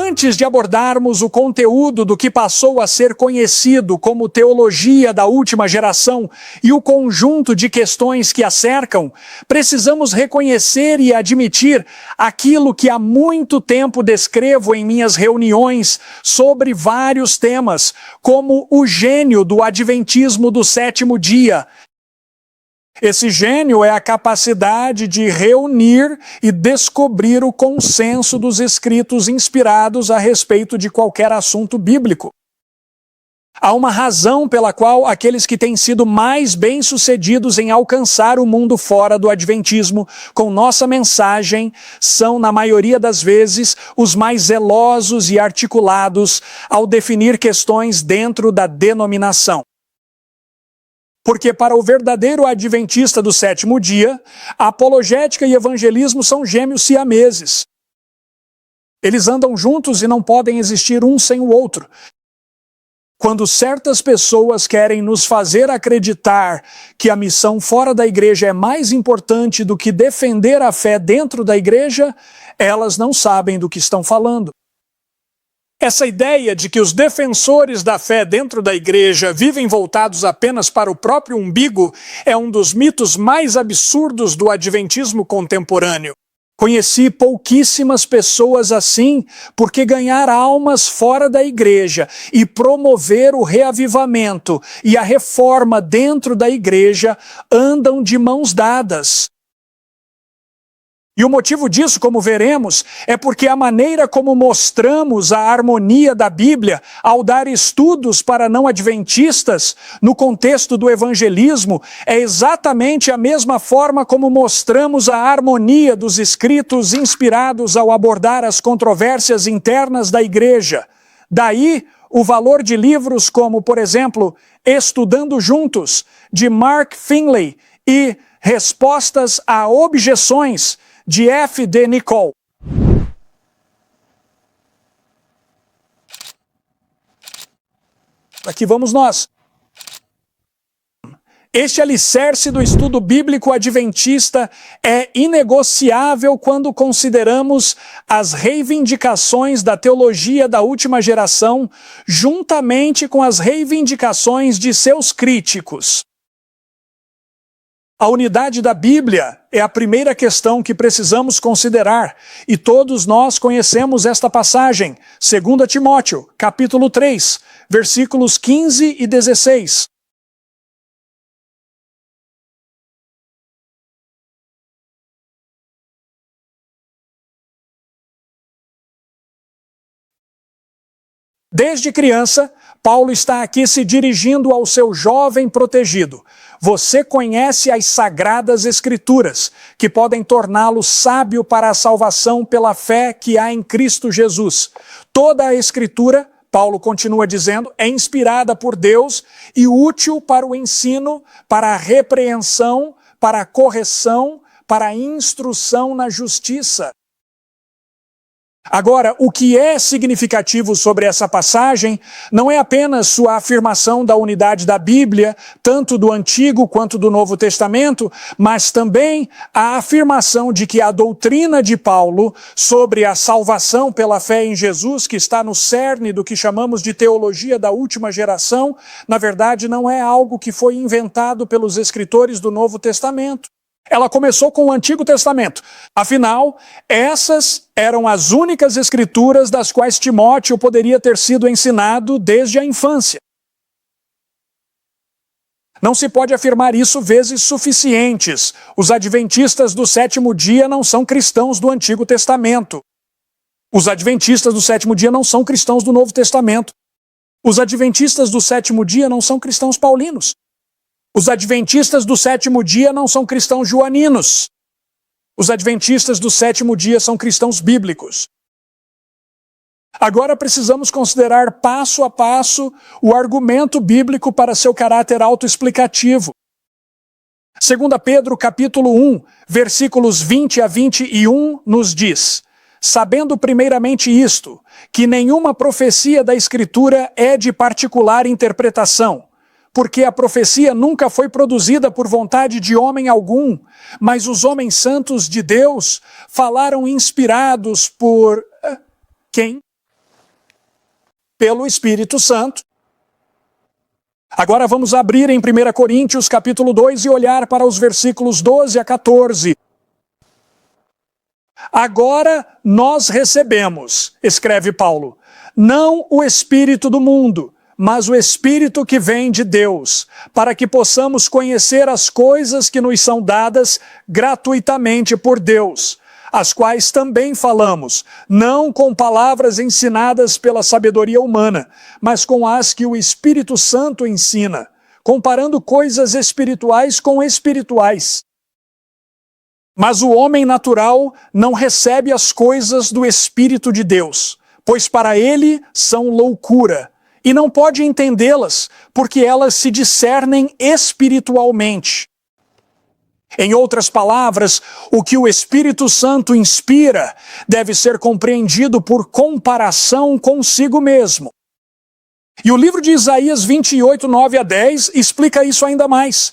Antes de abordarmos o conteúdo do que passou a ser conhecido como teologia da última geração e o conjunto de questões que a cercam, precisamos reconhecer e admitir aquilo que há muito tempo descrevo em minhas reuniões sobre vários temas, como o gênio do adventismo do sétimo dia. Esse gênio é a capacidade de reunir e descobrir o consenso dos escritos inspirados a respeito de qualquer assunto bíblico. Há uma razão pela qual aqueles que têm sido mais bem-sucedidos em alcançar o mundo fora do adventismo com nossa mensagem são, na maioria das vezes, os mais zelosos e articulados ao definir questões dentro da denominação. Porque para o verdadeiro adventista do sétimo dia, a apologética e evangelismo são gêmeos siameses. Eles andam juntos e não podem existir um sem o outro. Quando certas pessoas querem nos fazer acreditar que a missão fora da igreja é mais importante do que defender a fé dentro da igreja, elas não sabem do que estão falando. Essa ideia de que os defensores da fé dentro da igreja vivem voltados apenas para o próprio umbigo é um dos mitos mais absurdos do adventismo contemporâneo. Conheci pouquíssimas pessoas assim, porque ganhar almas fora da igreja e promover o reavivamento e a reforma dentro da igreja andam de mãos dadas. E o motivo disso, como veremos, é porque a maneira como mostramos a harmonia da Bíblia ao dar estudos para não adventistas no contexto do evangelismo é exatamente a mesma forma como mostramos a harmonia dos escritos inspirados ao abordar as controvérsias internas da igreja. Daí o valor de livros como, por exemplo, Estudando Juntos, de Mark Finley, e Respostas a Objeções, de F. D. Nicole. Aqui vamos nós. Este alicerce do estudo bíblico adventista é inegociável quando consideramos as reivindicações da teologia da última geração, juntamente com as reivindicações de seus críticos. A unidade da Bíblia é a primeira questão que precisamos considerar, e todos nós conhecemos esta passagem, 2 Timóteo, capítulo 3, versículos 15 e 16. Desde criança, Paulo está aqui se dirigindo ao seu jovem protegido. Você conhece as sagradas escrituras, que podem torná-lo sábio para a salvação pela fé que há em Cristo Jesus. Toda a escritura, Paulo continua dizendo, é inspirada por Deus e útil para o ensino, para a repreensão, para a correção, para a instrução na justiça. Agora, o que é significativo sobre essa passagem não é apenas sua afirmação da unidade da Bíblia, tanto do Antigo quanto do Novo Testamento, mas também a afirmação de que a doutrina de Paulo sobre a salvação pela fé em Jesus, que está no cerne do que chamamos de teologia da última geração, na verdade não é algo que foi inventado pelos escritores do Novo Testamento. Ela começou com o Antigo Testamento. Afinal, essas eram as únicas escrituras das quais Timóteo poderia ter sido ensinado desde a infância. Não se pode afirmar isso vezes suficientes. Os adventistas do sétimo dia não são cristãos do Antigo Testamento. Os adventistas do sétimo dia não são cristãos do Novo Testamento. Os adventistas do sétimo dia não são cristãos paulinos. Os adventistas do sétimo dia não são cristãos joaninos. Os adventistas do sétimo dia são cristãos bíblicos. Agora precisamos considerar passo a passo o argumento bíblico para seu caráter autoexplicativo. 2 Pedro capítulo 1, versículos 20 a 21 nos diz: sabendo primeiramente isto, que nenhuma profecia da Escritura é de particular interpretação, porque a profecia nunca foi produzida por vontade de homem algum, mas os homens santos de Deus falaram inspirados por... quem? pelo Espírito Santo. Agora vamos abrir em 1 Coríntios capítulo 2 e olhar para os versículos 12 a 14. Agora nós recebemos, escreve Paulo, não o Espírito do mundo, mas o Espírito que vem de Deus, para que possamos conhecer as coisas que nos são dadas gratuitamente por Deus, as quais também falamos, não com palavras ensinadas pela sabedoria humana, mas com as que o Espírito Santo ensina, comparando coisas espirituais com espirituais. Mas o homem natural não recebe as coisas do Espírito de Deus, pois para ele são loucura, e não pode entendê-las, porque elas se discernem espiritualmente. Em outras palavras, o que o Espírito Santo inspira deve ser compreendido por comparação consigo mesmo. E o livro de Isaías 28, 9 a 10 explica isso ainda mais.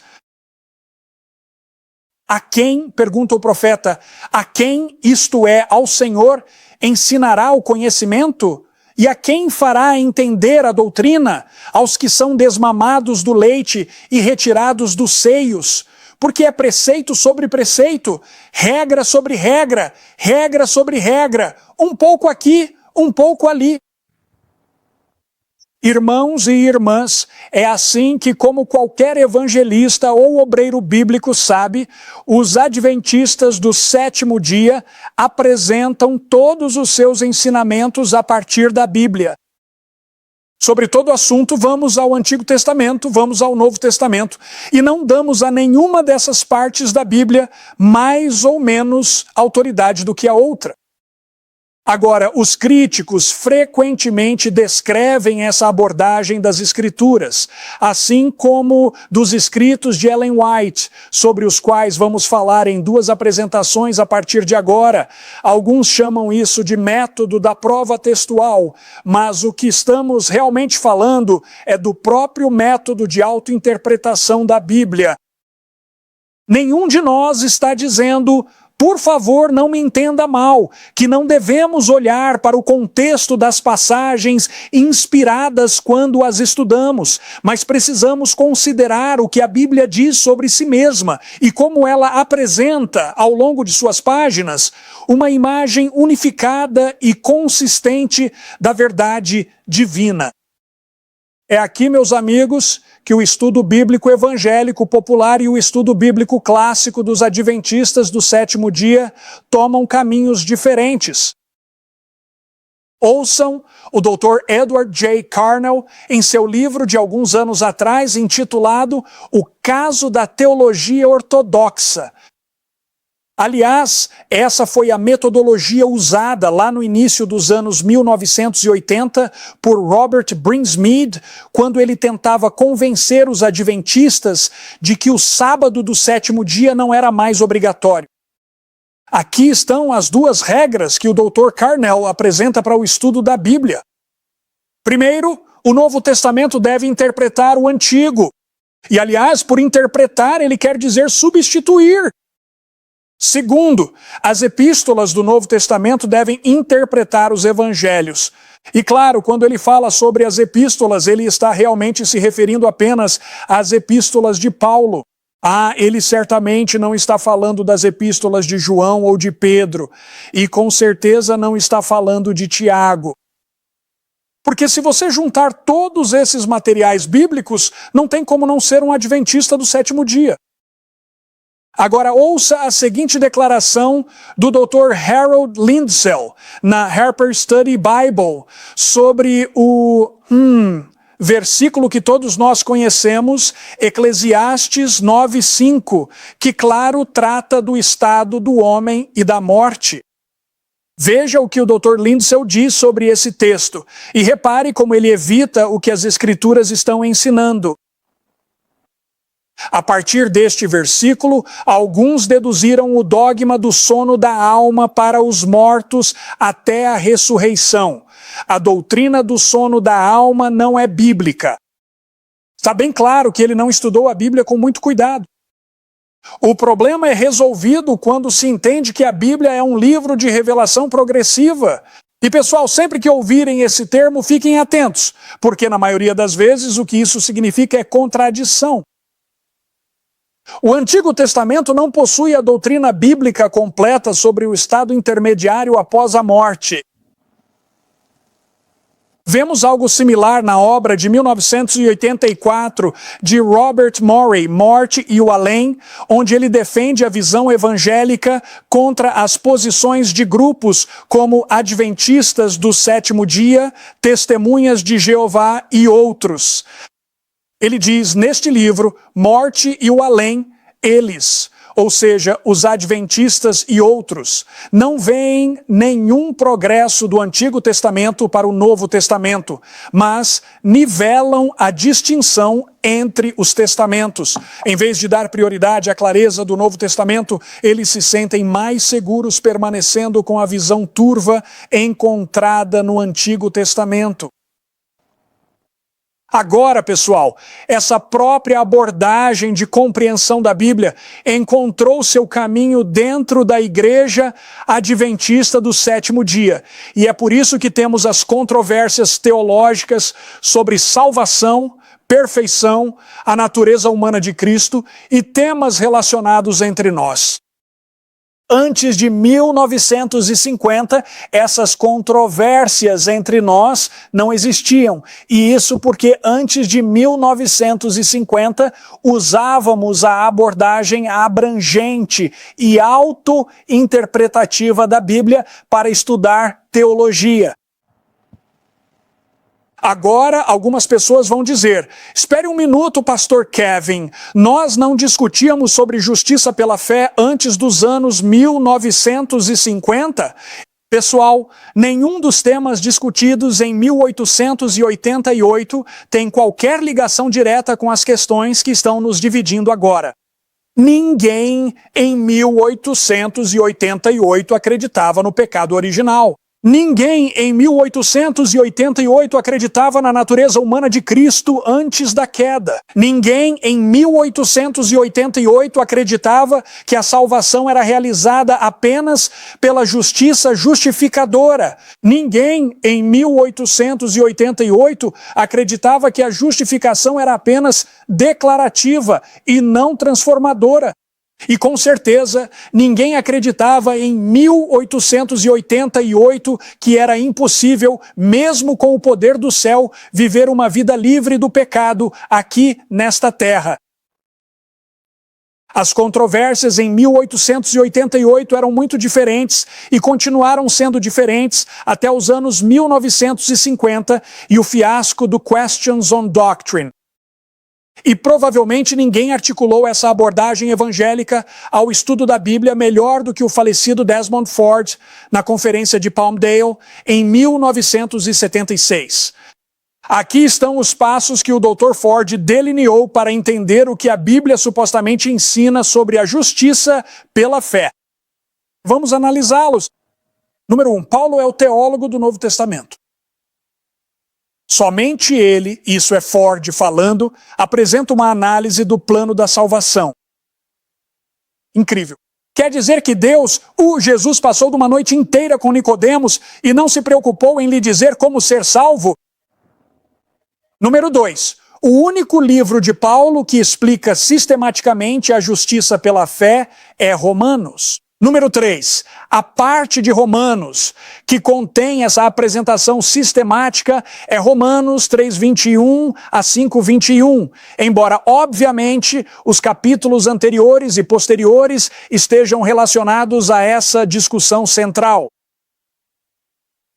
A quem, pergunta o profeta, a quem, isto é, ao Senhor, ensinará o conhecimento? E a quem fará entender a doutrina? Aos que são desmamados do leite e retirados dos seios, porque é preceito sobre preceito, regra sobre regra, regra sobre regra, um pouco aqui, um pouco ali. Irmãos e irmãs, é assim que, como qualquer evangelista ou obreiro bíblico sabe, os adventistas do sétimo dia apresentam todos os seus ensinamentos a partir da Bíblia. Sobre todo assunto, vamos ao Antigo Testamento, vamos ao Novo Testamento, e não damos a nenhuma dessas partes da Bíblia mais ou menos autoridade do que a outra. Agora, os críticos frequentemente descrevem essa abordagem das Escrituras, assim como dos escritos de Ellen White, sobre os quais vamos falar em 2 apresentações a partir de agora. Alguns chamam isso de método da prova textual, mas o que estamos realmente falando é do próprio método de autointerpretação da Bíblia. Nenhum de nós está dizendo, por favor, não me entenda mal, que não devemos olhar para o contexto das passagens inspiradas quando as estudamos, mas precisamos considerar o que a Bíblia diz sobre si mesma e como ela apresenta, ao longo de suas páginas, uma imagem unificada e consistente da verdade divina. É aqui, meus amigos, que o estudo bíblico evangélico popular e o estudo bíblico clássico dos adventistas do sétimo dia tomam caminhos diferentes. Ouçam o Dr. Edward J. Carnell em seu livro de alguns anos atrás intitulado O Caso da Teologia Ortodoxa. Aliás, essa foi a metodologia usada lá no início dos anos 1980 por Robert Brinsmead, quando ele tentava convencer os adventistas de que o sábado do sétimo dia não era mais obrigatório. Aqui estão as 2 regras que o Dr. Carnell apresenta para o estudo da Bíblia. Primeiro, o Novo Testamento deve interpretar o Antigo. E, aliás, por interpretar, ele quer dizer substituir. Segundo, as epístolas do Novo Testamento devem interpretar os evangelhos. E claro, quando ele fala sobre as epístolas, ele está realmente se referindo apenas às epístolas de Paulo. Ele certamente não está falando das epístolas de João ou de Pedro, e com certeza não está falando de Tiago. Porque se você juntar todos esses materiais bíblicos, não tem como não ser um adventista do sétimo dia. Agora, ouça a seguinte declaração do Dr. Harold Lindsell, na Harper Study Bible, sobre o versículo que todos nós conhecemos, Eclesiastes 9:5, que, claro, trata do estado do homem e da morte. Veja o que o Dr. Lindsell diz sobre esse texto, e repare como ele evita o que as Escrituras estão ensinando. A partir deste versículo, alguns deduziram o dogma do sono da alma para os mortos até a ressurreição. A doutrina do sono da alma não é bíblica. Está bem claro que ele não estudou a Bíblia com muito cuidado. O problema é resolvido quando se entende que a Bíblia é um livro de revelação progressiva. E pessoal, sempre que ouvirem esse termo, fiquem atentos, porque na maioria das vezes o que isso significa é contradição. O Antigo Testamento não possui a doutrina bíblica completa sobre o estado intermediário após a morte. Vemos algo similar na obra de 1984 de Robert Morey, Morte e o Além, onde ele defende a visão evangélica contra as posições de grupos como Adventistas do Sétimo Dia, Testemunhas de Jeová e outros. Ele diz neste livro, Morte e o Além, eles, ou seja, os adventistas e outros, não veem nenhum progresso do Antigo Testamento para o Novo Testamento, mas nivelam a distinção entre os testamentos. Em vez de dar prioridade à clareza do Novo Testamento, eles se sentem mais seguros permanecendo com a visão turva encontrada no Antigo Testamento. Agora, pessoal, essa própria abordagem de compreensão da Bíblia encontrou seu caminho dentro da Igreja Adventista do Sétimo Dia. E é por isso que temos as controvérsias teológicas sobre salvação, perfeição, a natureza humana de Cristo e temas relacionados entre nós. Antes de 1950, essas controvérsias entre nós não existiam. E isso porque antes de 1950, usávamos a abordagem abrangente e auto-interpretativa da Bíblia para estudar teologia. Agora, algumas pessoas vão dizer, espere um minuto, pastor Kevin, nós não discutíamos sobre justiça pela fé antes dos anos 1950? Pessoal, nenhum dos temas discutidos em 1888 tem qualquer ligação direta com as questões que estão nos dividindo agora. Ninguém em 1888 acreditava no pecado original. Ninguém em 1888 acreditava na natureza humana de Cristo antes da queda. Ninguém em 1888 acreditava que a salvação era realizada apenas pela justiça justificadora. Ninguém em 1888 acreditava que a justificação era apenas declarativa e não transformadora. E com certeza, ninguém acreditava em 1888 que era impossível, mesmo com o poder do céu, viver uma vida livre do pecado aqui nesta terra. As controvérsias em 1888 eram muito diferentes e continuaram sendo diferentes até os anos 1950 e o fiasco do Questions on Doctrine. E provavelmente ninguém articulou essa abordagem evangélica ao estudo da Bíblia melhor do que o falecido Desmond Ford na Conferência de Palmdale em 1976. Aqui estão os passos que o Dr. Ford delineou para entender o que a Bíblia supostamente ensina sobre a justiça pela fé. Vamos analisá-los. Número 1, Paulo é o teólogo do Novo Testamento. Somente ele, isso é Ford falando, apresenta uma análise do plano da salvação. Incrível. Quer dizer que Jesus passou de uma noite inteira com Nicodemos e não se preocupou em lhe dizer como ser salvo? Número 2. O único livro de Paulo que explica sistematicamente a justiça pela fé é Romanos. Número 3, a parte de Romanos que contém essa apresentação sistemática é Romanos 3:21 a 5:21, embora, obviamente, os capítulos anteriores e posteriores estejam relacionados a essa discussão central.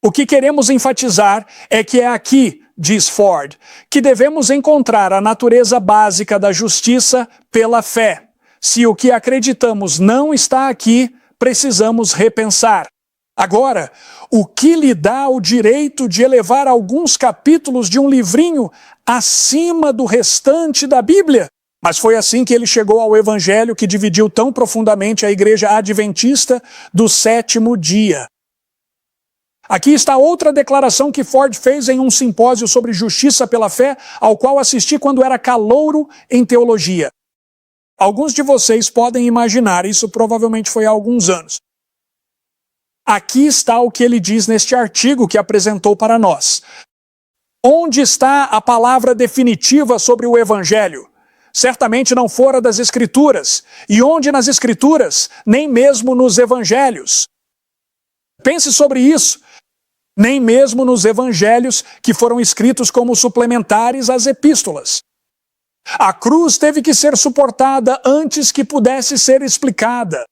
O que queremos enfatizar é que é aqui, diz Ford, que devemos encontrar a natureza básica da justiça pela fé. Se o que acreditamos não está aqui, precisamos repensar. Agora, o que lhe dá o direito de elevar alguns capítulos de um livrinho acima do restante da Bíblia? Mas foi assim que ele chegou ao Evangelho que dividiu tão profundamente a Igreja Adventista do Sétimo Dia. Aqui está outra declaração que Ford fez em um simpósio sobre justiça pela fé, ao qual assisti quando era calouro em teologia. Alguns de vocês podem imaginar, isso provavelmente foi há alguns anos. Aqui está o que ele diz neste artigo que apresentou para nós. Onde está a palavra definitiva sobre o Evangelho? Certamente não fora das Escrituras. E onde nas Escrituras? Nem mesmo nos Evangelhos. Pense sobre isso. Nem mesmo nos Evangelhos que foram escritos como suplementares às epístolas. A cruz teve que ser suportada antes que pudesse ser explicada.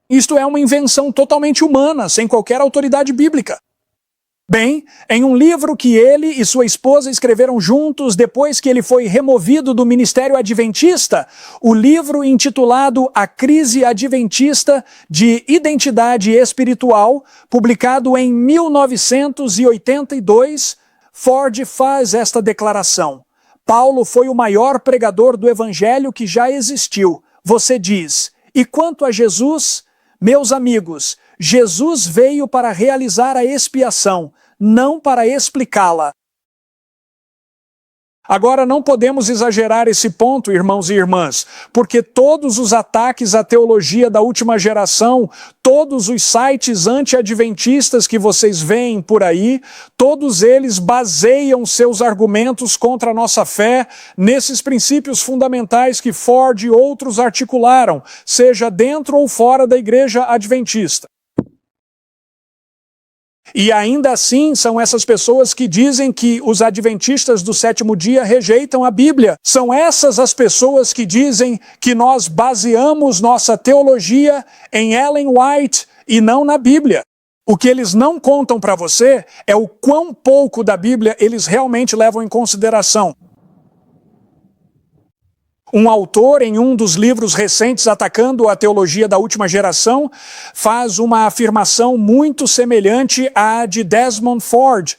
Isto é uma invenção totalmente humana, sem qualquer autoridade bíblica. Bem, em um livro que ele e sua esposa escreveram juntos depois que ele foi removido do ministério adventista, o livro intitulado A Crise Adventista de Identidade Espiritual, publicado em 1982, Ford faz esta declaração: Paulo foi o maior pregador do evangelho que já existiu. Você diz, e quanto a Jesus? Meus amigos, Jesus veio para realizar a expiação, não para explicá-la. Agora, não podemos exagerar esse ponto, irmãos e irmãs, porque todos os ataques à teologia da última geração, todos os sites anti-adventistas que vocês veem por aí, todos eles baseiam seus argumentos contra a nossa fé nesses princípios fundamentais que Ford e outros articularam, seja dentro ou fora da igreja adventista. E ainda assim, são essas pessoas que dizem que os adventistas do sétimo dia rejeitam a Bíblia. São essas as pessoas que dizem que nós baseamos nossa teologia em Ellen White e não na Bíblia. O que eles não contam para você é o quão pouco da Bíblia eles realmente levam em consideração. Um autor, em um dos livros recentes atacando a teologia da última geração, faz uma afirmação muito semelhante à de Desmond Ford.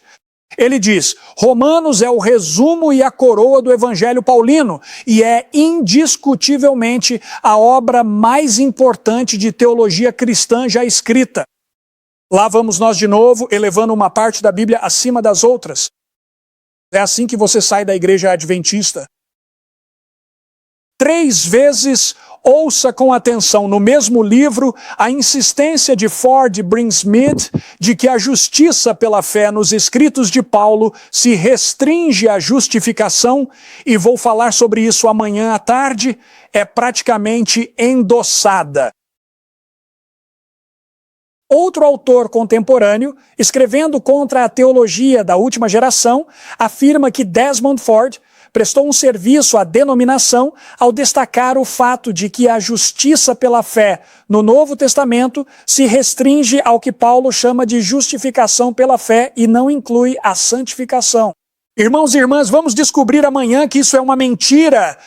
Ele diz, Romanos é o resumo e a coroa do Evangelho Paulino e é indiscutivelmente a obra mais importante de teologia cristã já escrita. Lá vamos nós de novo, elevando uma parte da Bíblia acima das outras. É assim que você sai da igreja adventista. 3 vezes, ouça com atenção no mesmo livro a insistência de Ford e Brinsmith de que a justiça pela fé nos escritos de Paulo se restringe à justificação, e vou falar sobre isso amanhã à tarde, é praticamente endossada. Outro autor contemporâneo, escrevendo contra a teologia da última geração, afirma que Desmond Ford prestou um serviço à denominação ao destacar o fato de que a justiça pela fé no Novo Testamento se restringe ao que Paulo chama de justificação pela fé e não inclui a santificação. Irmãos e irmãs, vamos descobrir amanhã que isso é uma mentira.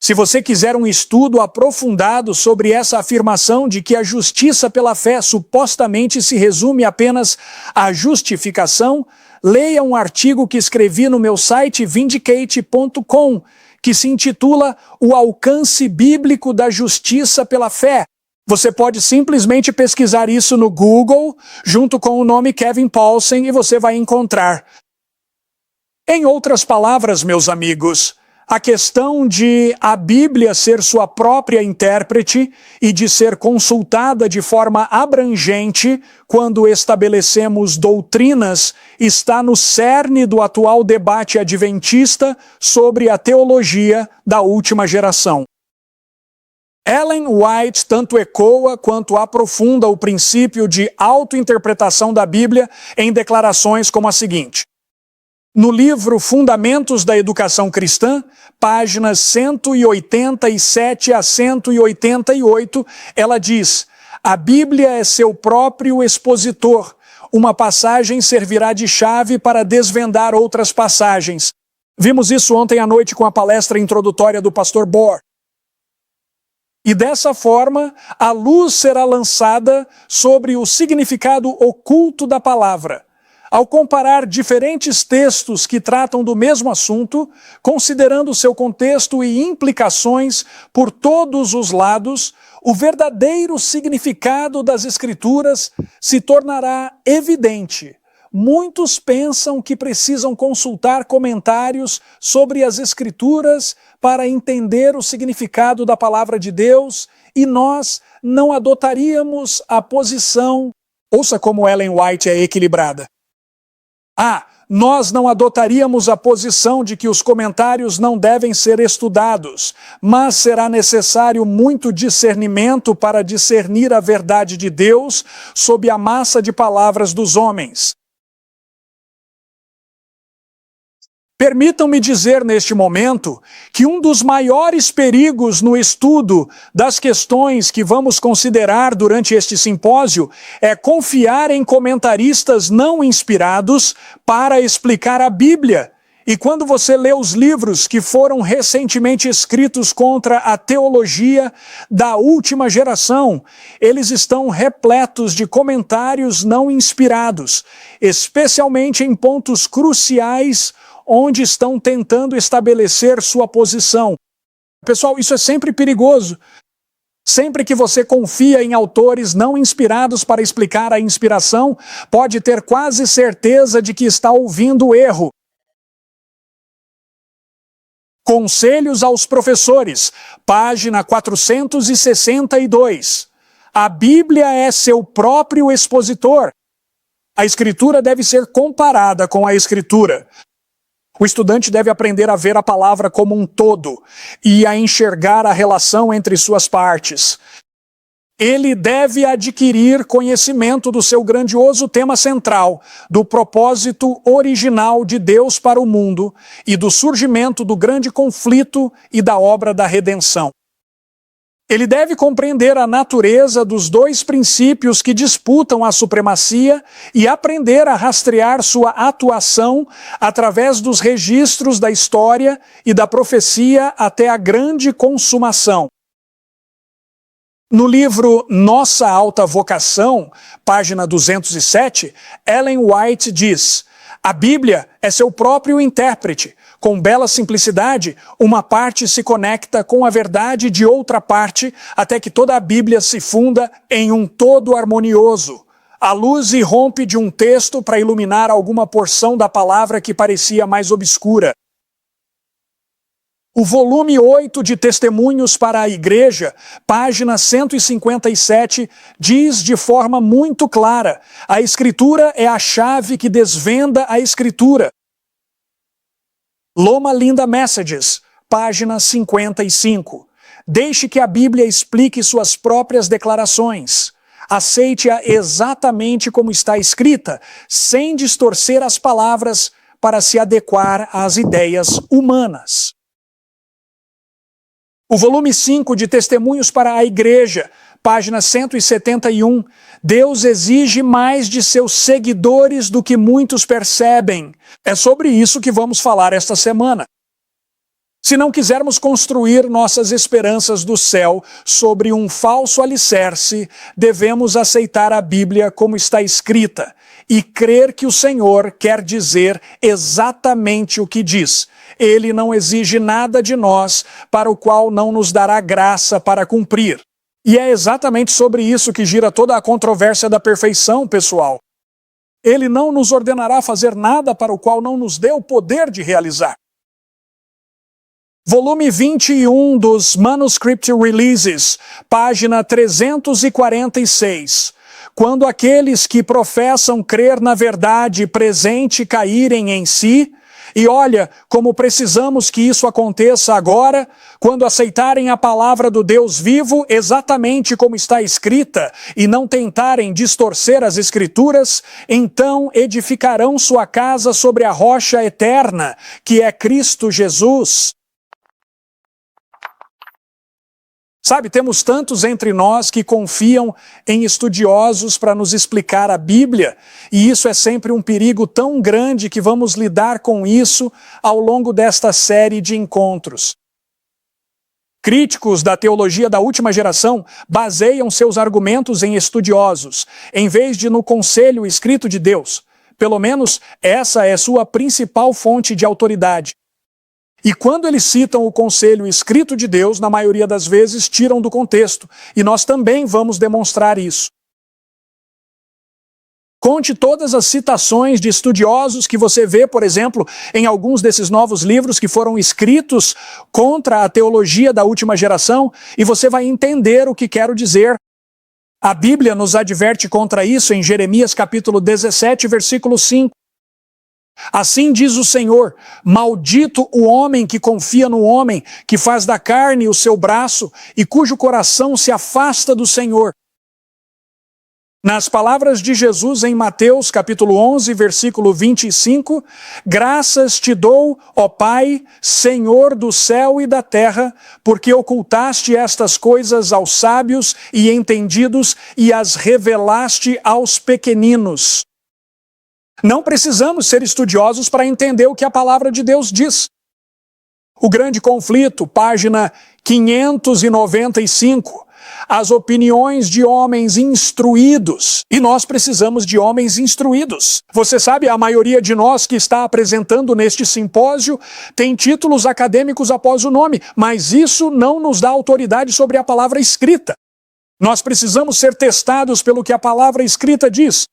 Se você quiser um estudo aprofundado sobre essa afirmação de que a justiça pela fé supostamente se resume apenas à justificação, leia um artigo que escrevi no meu site vindicate.com, que se intitula O Alcance Bíblico da Justiça pela Fé. Você pode simplesmente pesquisar isso no Google, junto com o nome Kevin Paulsen, e você vai encontrar. Em outras palavras, meus amigos, a questão de a Bíblia ser sua própria intérprete e de ser consultada de forma abrangente quando estabelecemos doutrinas está no cerne do atual debate adventista sobre a teologia da última geração. Ellen White tanto ecoa quanto aprofunda o princípio de autointerpretação da Bíblia em declarações como a seguinte. No livro Fundamentos da Educação Cristã, páginas 187 a 188, ela diz: a Bíblia é seu próprio expositor. Uma passagem servirá de chave para desvendar outras passagens. Vimos isso ontem à noite com a palestra introdutória do pastor Bohr. E dessa forma, a luz será lançada sobre o significado oculto da palavra. Ao comparar diferentes textos que tratam do mesmo assunto, considerando seu contexto e implicações por todos os lados, o verdadeiro significado das Escrituras se tornará evidente. muitos pensam que precisam consultar comentários sobre as Escrituras para entender o significado da palavra de Deus, e nós não adotaríamos a posição. Ouça como Ellen White é equilibrada. Nós não adotaríamos a posição de que os comentários não devem ser estudados, mas será necessário muito discernimento para discernir a verdade de Deus sob a massa de palavras dos homens. Permitam-me dizer neste momento que um dos maiores perigos no estudo das questões que vamos considerar durante este simpósio é confiar em comentaristas não inspirados para explicar a Bíblia. E quando você lê os livros que foram recentemente escritos contra a teologia da última geração, eles estão repletos de comentários não inspirados, especialmente em pontos cruciais onde estão tentando estabelecer sua posição. Pessoal, isso é sempre perigoso. Sempre que você confia em autores não inspirados para explicar a inspiração, pode ter quase certeza de que está ouvindo o erro. Conselhos aos professores, página 462. A Bíblia é seu próprio expositor. A Escritura deve ser comparada com a Escritura. O estudante deve aprender a ver a palavra como um todo e a enxergar a relação entre suas partes. Ele deve adquirir conhecimento do seu grandioso tema central, do propósito original de Deus para o mundo e do surgimento do grande conflito e da obra da redenção. Ele deve compreender a natureza dos dois princípios que disputam a supremacia e aprender a rastrear sua atuação através dos registros da história e da profecia até a grande consumação. No livro Nossa Alta Vocação, página 207, Ellen White diz: a Bíblia é seu próprio intérprete. Com bela simplicidade, uma parte se conecta com a verdade de outra parte, até que toda a Bíblia se funda em um todo harmonioso. A luz irrompe de um texto para iluminar alguma porção da palavra que parecia mais obscura. O volume 8 de Testemunhos para a Igreja, página 157, diz de forma muito clara: a Escritura é a chave que desvenda a Escritura. Loma Linda Messages, página 55. Deixe que a Bíblia explique suas próprias declarações. Aceite-a exatamente como está escrita, sem distorcer as palavras para se adequar às ideias humanas. O volume 5 de Testemunhos para a Igreja, página 171, Deus exige mais de seus seguidores do que muitos percebem. É sobre isso que vamos falar esta semana. Se não quisermos construir nossas esperanças do céu sobre um falso alicerce, devemos aceitar a Bíblia como está escrita e crer que o Senhor quer dizer exatamente o que diz. Ele não exige nada de nós para o qual não nos dará graça para cumprir. E é exatamente sobre isso que gira toda a controvérsia da perfeição, pessoal. Ele não nos ordenará fazer nada para o qual não nos dê o poder de realizar. Volume 21 dos Manuscript Releases, página 346. Quando aqueles que professam crer na verdade presente caírem em si, e olha como precisamos que isso aconteça agora, quando aceitarem a palavra do Deus vivo exatamente como está escrita e não tentarem distorcer as Escrituras, então edificarão sua casa sobre a rocha eterna, que é Cristo Jesus. Sabe, temos tantos entre nós que confiam em estudiosos para nos explicar a Bíblia, e isso é sempre um perigo tão grande que vamos lidar com isso ao longo desta série de encontros. Críticos da teologia da última geração baseiam seus argumentos em estudiosos, em vez de no conselho escrito de Deus. Pelo menos essa é sua principal fonte de autoridade. E quando eles citam o conselho escrito de Deus, na maioria das vezes tiram do contexto, e nós também vamos demonstrar isso. Conte todas as citações de estudiosos que você vê, por exemplo, em alguns desses novos livros que foram escritos contra a teologia da última geração, e você vai entender o que quero dizer. A Bíblia nos adverte contra isso em Jeremias capítulo 17, versículo 5. Assim diz o Senhor: maldito o homem que confia no homem, que faz da carne o seu braço e cujo coração se afasta do Senhor. Nas palavras de Jesus em Mateus capítulo 11, versículo 25, graças te dou, ó Pai, Senhor do céu e da terra, porque ocultaste estas coisas aos sábios e entendidos e as revelaste aos pequeninos. Não precisamos ser estudiosos para entender o que a palavra de Deus diz. O Grande Conflito, página 595. As opiniões de homens instruídos. E nós precisamos de homens instruídos. Você sabe, a maioria de nós que está apresentando neste simpósio tem títulos acadêmicos após o nome, mas isso não nos dá autoridade sobre a palavra escrita. Nós precisamos ser testados pelo que a palavra escrita diz.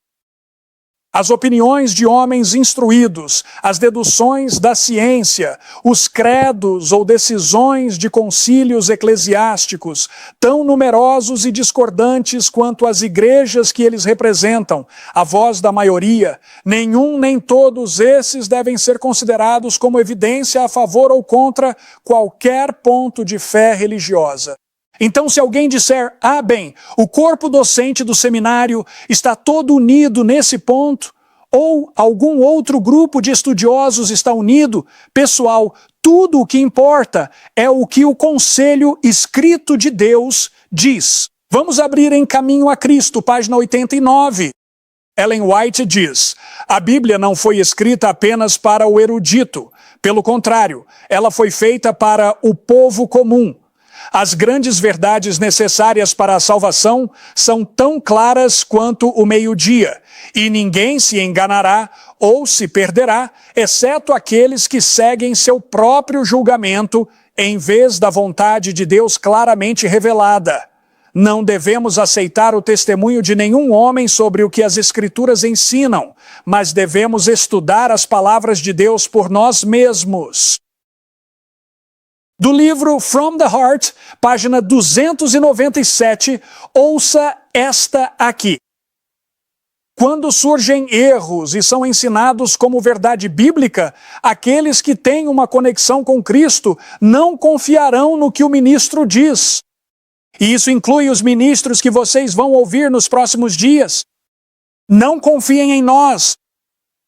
As opiniões de homens instruídos, as deduções da ciência, os credos ou decisões de concílios eclesiásticos, tão numerosos e discordantes quanto as igrejas que eles representam, a voz da maioria, nenhum nem todos esses devem ser considerados como evidência a favor ou contra qualquer ponto de fé religiosa. Então, se alguém disser, bem, o corpo docente do seminário está todo unido nesse ponto, ou algum outro grupo de estudiosos está unido, pessoal, tudo o que importa é o que o conselho escrito de Deus diz. Vamos abrir em Caminho a Cristo, página 89. Ellen White diz, a Bíblia não foi escrita apenas para o erudito. Pelo contrário, ela foi feita para o povo comum. As grandes verdades necessárias para a salvação são tão claras quanto o meio-dia, e ninguém se enganará ou se perderá, exceto aqueles que seguem seu próprio julgamento em vez da vontade de Deus claramente revelada. Não devemos aceitar o testemunho de nenhum homem sobre o que as Escrituras ensinam, mas devemos estudar as palavras de Deus por nós mesmos. Do livro From the Heart, página 297, ouça esta aqui. Quando surgem erros e são ensinados como verdade bíblica, aqueles que têm uma conexão com Cristo não confiarão no que o ministro diz. E isso inclui os ministros que vocês vão ouvir nos próximos dias. Não confiem em nós.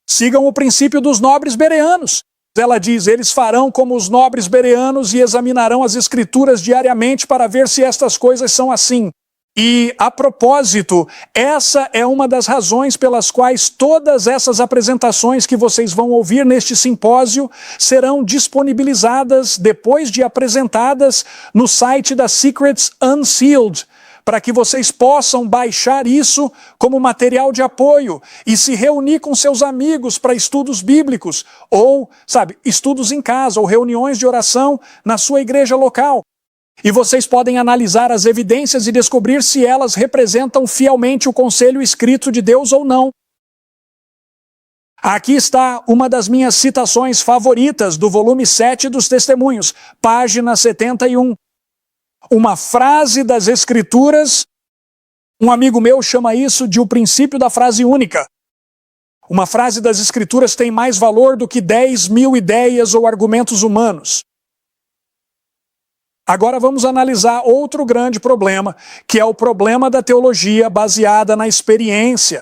Sigam o princípio dos nobres bereanos. Ela diz, eles farão como os nobres bereanos e examinarão as escrituras diariamente para ver se estas coisas são assim. E, a propósito, essa é uma das razões pelas quais todas essas apresentações que vocês vão ouvir neste simpósio serão disponibilizadas depois de apresentadas no site da Secrets Unsealed, para que vocês possam baixar isso como material de apoio e se reunir com seus amigos para estudos bíblicos, ou, estudos em casa, ou reuniões de oração na sua igreja local. E vocês podem analisar as evidências e descobrir se elas representam fielmente o conselho escrito de Deus ou não. Aqui está uma das minhas citações favoritas do volume 7 dos Testemunhos, página 71. Uma frase das Escrituras, um amigo meu chama isso de o princípio da frase única. Uma frase das Escrituras tem mais valor do que 10.000 ideias ou argumentos humanos. Agora vamos analisar outro grande problema, que é o problema da teologia baseada na experiência.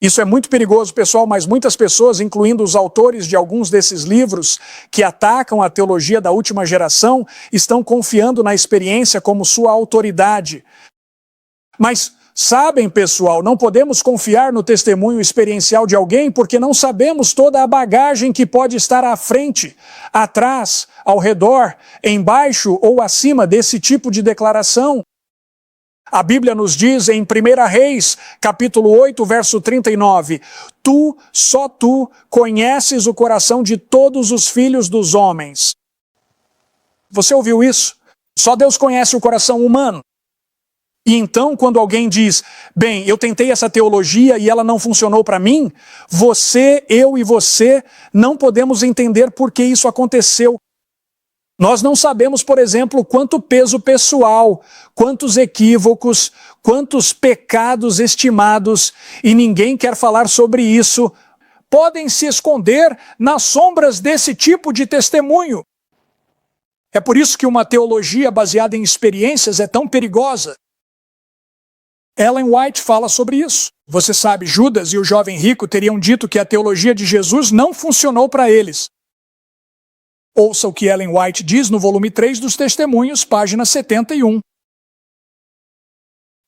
Isso é muito perigoso, pessoal, mas muitas pessoas, incluindo os autores de alguns desses livros que atacam a teologia da última geração, estão confiando na experiência como sua autoridade. Mas sabem, pessoal, não podemos confiar no testemunho experiencial de alguém porque não sabemos toda a bagagem que pode estar à frente, atrás, ao redor, embaixo ou acima desse tipo de declaração. A Bíblia nos diz em 1 Reis, capítulo 8, verso 39, só tu, conheces o coração de todos os filhos dos homens. Você ouviu isso? Só Deus conhece o coração humano. E então, quando alguém diz, bem, eu tentei essa teologia e ela não funcionou para mim, você, eu e você não podemos entender por que isso aconteceu. Nós não sabemos, por exemplo, quanto peso pessoal, quantos equívocos, quantos pecados estimados, e ninguém quer falar sobre isso, podem se esconder nas sombras desse tipo de testemunho. É por isso que uma teologia baseada em experiências é tão perigosa. Ellen White fala sobre isso. Você sabe, Judas e o jovem rico teriam dito que a teologia de Jesus não funcionou para eles. Ouça o que Ellen White diz no volume 3 dos Testemunhos, página 71.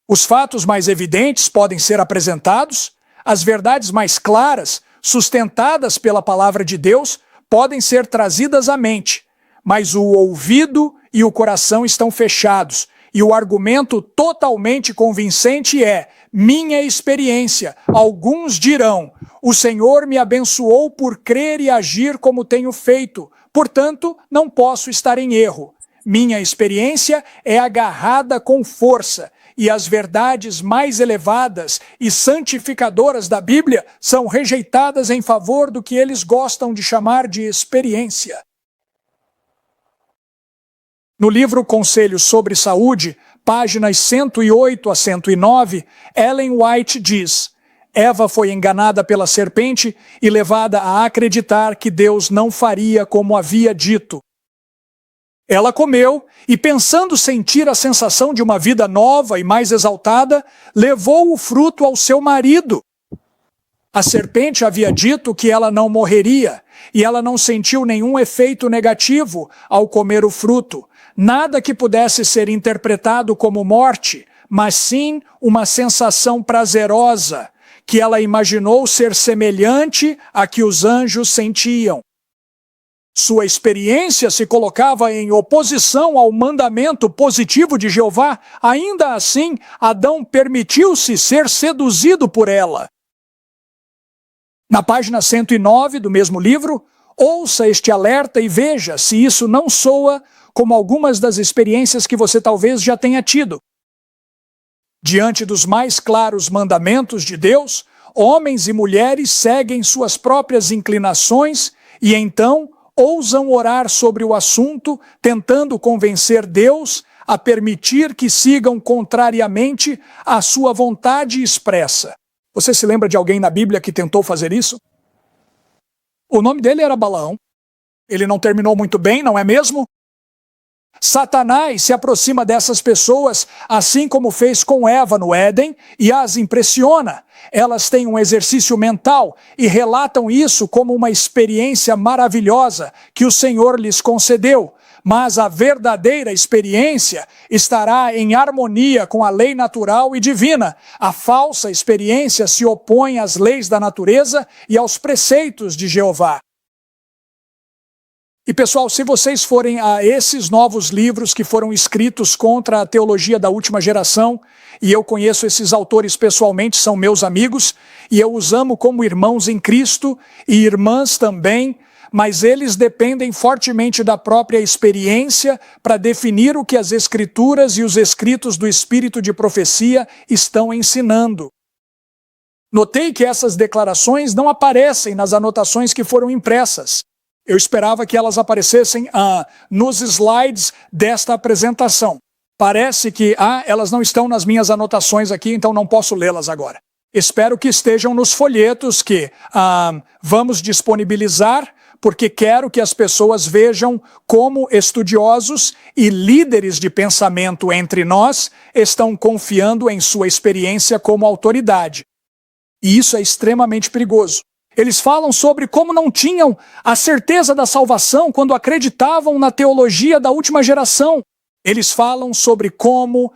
Os fatos mais evidentes podem ser apresentados, as verdades mais claras, sustentadas pela palavra de Deus, podem ser trazidas à mente, mas o ouvido e o coração estão fechados, e o argumento totalmente convincente é: minha experiência. Alguns dirão: o Senhor me abençoou por crer e agir como tenho feito, portanto, não posso estar em erro. Minha experiência é agarrada com força, e as verdades mais elevadas e santificadoras da Bíblia são rejeitadas em favor do que eles gostam de chamar de experiência. No livro Conselhos sobre Saúde, páginas 108 a 109, Ellen White diz: Eva foi enganada pela serpente e levada a acreditar que Deus não faria como havia dito. Ela comeu e, pensando sentir a sensação de uma vida nova e mais exaltada, levou o fruto ao seu marido. A serpente havia dito que ela não morreria, e ela não sentiu nenhum efeito negativo ao comer o fruto. Nada que pudesse ser interpretado como morte, mas sim uma sensação prazerosa, que ela imaginou ser semelhante à que os anjos sentiam. Sua experiência se colocava em oposição ao mandamento positivo de Jeová. Ainda assim, Adão permitiu-se ser seduzido por ela. Na página 109 do mesmo livro, ouça este alerta e veja se isso não soa como algumas das experiências que você talvez já tenha tido. Diante dos mais claros mandamentos de Deus, homens e mulheres seguem suas próprias inclinações e então ousam orar sobre o assunto, tentando convencer Deus a permitir que sigam contrariamente à sua vontade expressa. Você se lembra de alguém na Bíblia que tentou fazer isso? O nome dele era Balaão. Ele não terminou muito bem, não é mesmo? Satanás se aproxima dessas pessoas, assim como fez com Eva no Éden, e as impressiona. Elas têm um exercício mental e relatam isso como uma experiência maravilhosa que o Senhor lhes concedeu. Mas a verdadeira experiência estará em harmonia com a lei natural e divina. A falsa experiência se opõe às leis da natureza e aos preceitos de Jeová. E pessoal, se vocês forem a esses novos livros que foram escritos contra a teologia da última geração, e eu conheço esses autores pessoalmente, são meus amigos, e eu os amo como irmãos em Cristo, e irmãs também, mas eles dependem fortemente da própria experiência para definir o que as Escrituras e os escritos do Espírito de profecia estão ensinando. Notei que essas declarações não aparecem nas anotações que foram impressas. Eu esperava que elas aparecessem nos slides desta apresentação. Parece que elas não estão nas minhas anotações aqui, então não posso lê-las agora. Espero que estejam nos folhetos que vamos disponibilizar, porque quero que as pessoas vejam como estudiosos e líderes de pensamento entre nós estão confiando em sua experiência como autoridade. E isso é extremamente perigoso. Eles falam sobre como não tinham a certeza da salvação quando acreditavam na teologia da última geração. Eles falam sobre como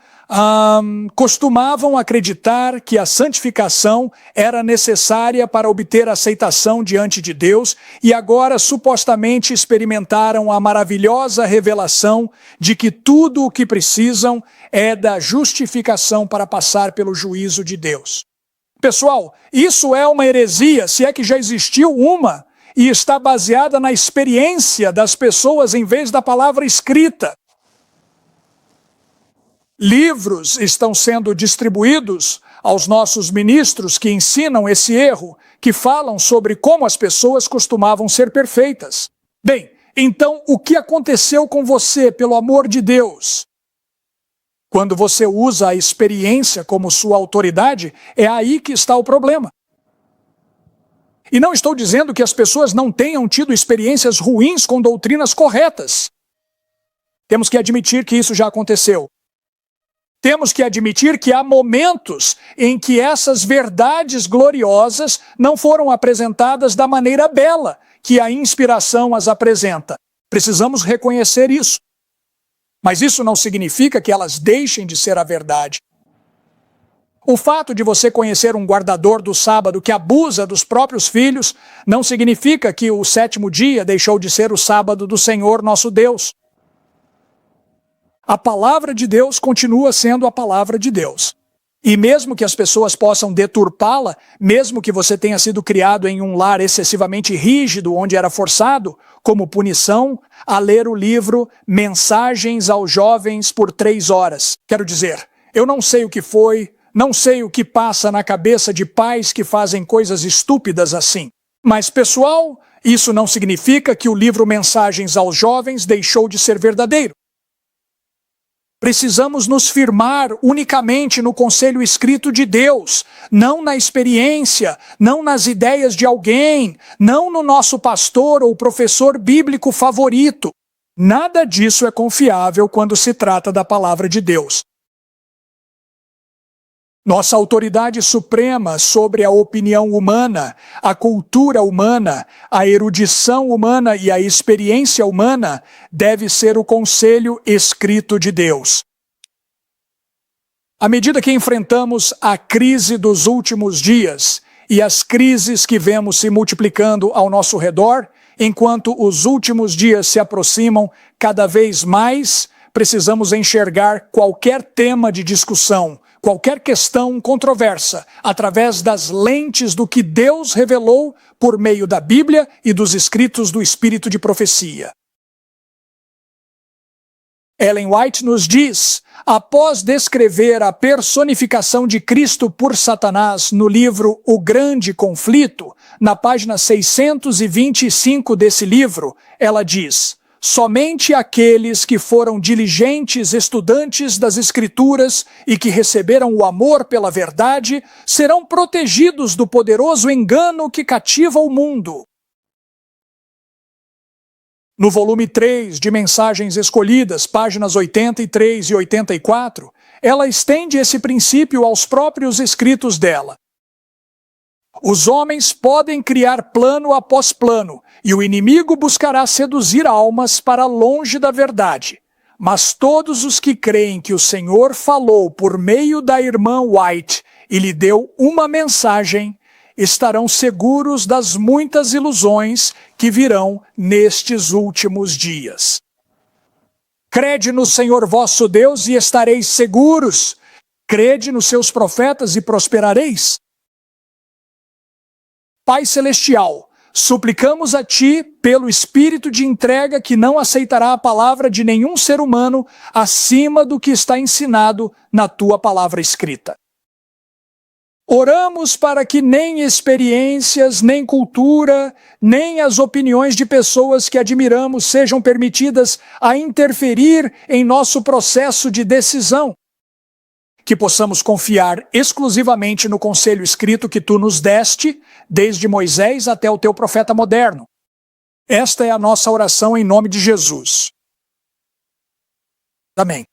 costumavam acreditar que a santificação era necessária para obter aceitação diante de Deus e agora supostamente experimentaram a maravilhosa revelação de que tudo o que precisam é da justificação para passar pelo juízo de Deus. Pessoal, isso é uma heresia, se é que já existiu uma, e está baseada na experiência das pessoas em vez da palavra escrita. Livros estão sendo distribuídos aos nossos ministros que ensinam esse erro, que falam sobre como as pessoas costumavam ser perfeitas. Bem, então o que aconteceu com você, pelo amor de Deus? Quando você usa a experiência como sua autoridade, é aí que está o problema. E não estou dizendo que as pessoas não tenham tido experiências ruins com doutrinas corretas. Temos que admitir que isso já aconteceu. Temos que admitir que há momentos em que essas verdades gloriosas não foram apresentadas da maneira bela que a inspiração as apresenta. Precisamos reconhecer isso. Mas isso não significa que elas deixem de ser a verdade. O fato de você conhecer um guardador do sábado que abusa dos próprios filhos não significa que o 7º dia deixou de ser o sábado do Senhor nosso Deus. A palavra de Deus continua sendo a palavra de Deus. E mesmo que as pessoas possam deturpá-la, mesmo que você tenha sido criado em um lar excessivamente rígido, onde era forçado, como punição, a ler o livro Mensagens aos Jovens por 3 horas. Quero dizer, eu não sei o que foi, não sei o que passa na cabeça de pais que fazem coisas estúpidas assim. Mas, pessoal, isso não significa que o livro Mensagens aos Jovens deixou de ser verdadeiro. Precisamos nos firmar unicamente no conselho escrito de Deus, não na experiência, não nas ideias de alguém, não no nosso pastor ou professor bíblico favorito. Nada disso é confiável quando se trata da palavra de Deus. Nossa autoridade suprema sobre a opinião humana, a cultura humana, a erudição humana e a experiência humana deve ser o conselho escrito de Deus. À medida que enfrentamos a crise dos últimos dias e as crises que vemos se multiplicando ao nosso redor, enquanto os últimos dias se aproximam cada vez mais, precisamos enxergar qualquer tema de discussão, qualquer questão controversa, através das lentes do que Deus revelou por meio da Bíblia e dos escritos do Espírito de profecia. Ellen White nos diz, após descrever a personificação de Cristo por Satanás no livro O Grande Conflito, na página 625 desse livro, ela diz: somente aqueles que foram diligentes estudantes das Escrituras e que receberam o amor pela verdade serão protegidos do poderoso engano que cativa o mundo. No volume 3 de Mensagens Escolhidas, páginas 83 e 84, ela estende esse princípio aos próprios escritos dela. Os homens podem criar plano após plano, e o inimigo buscará seduzir almas para longe da verdade. Mas todos os que creem que o Senhor falou por meio da irmã White e lhe deu uma mensagem, estarão seguros das muitas ilusões que virão nestes últimos dias. Crede no Senhor vosso Deus e estareis seguros. Crede nos seus profetas e prosperareis. Pai Celestial, suplicamos a Ti, pelo espírito de entrega que não aceitará a palavra de nenhum ser humano acima do que está ensinado na Tua palavra escrita. Oramos para que nem experiências, nem cultura, nem as opiniões de pessoas que admiramos sejam permitidas a interferir em nosso processo de decisão. Que possamos confiar exclusivamente no conselho escrito que Tu nos deste, desde Moisés até o Teu profeta moderno. Esta é a nossa oração em nome de Jesus. Amém.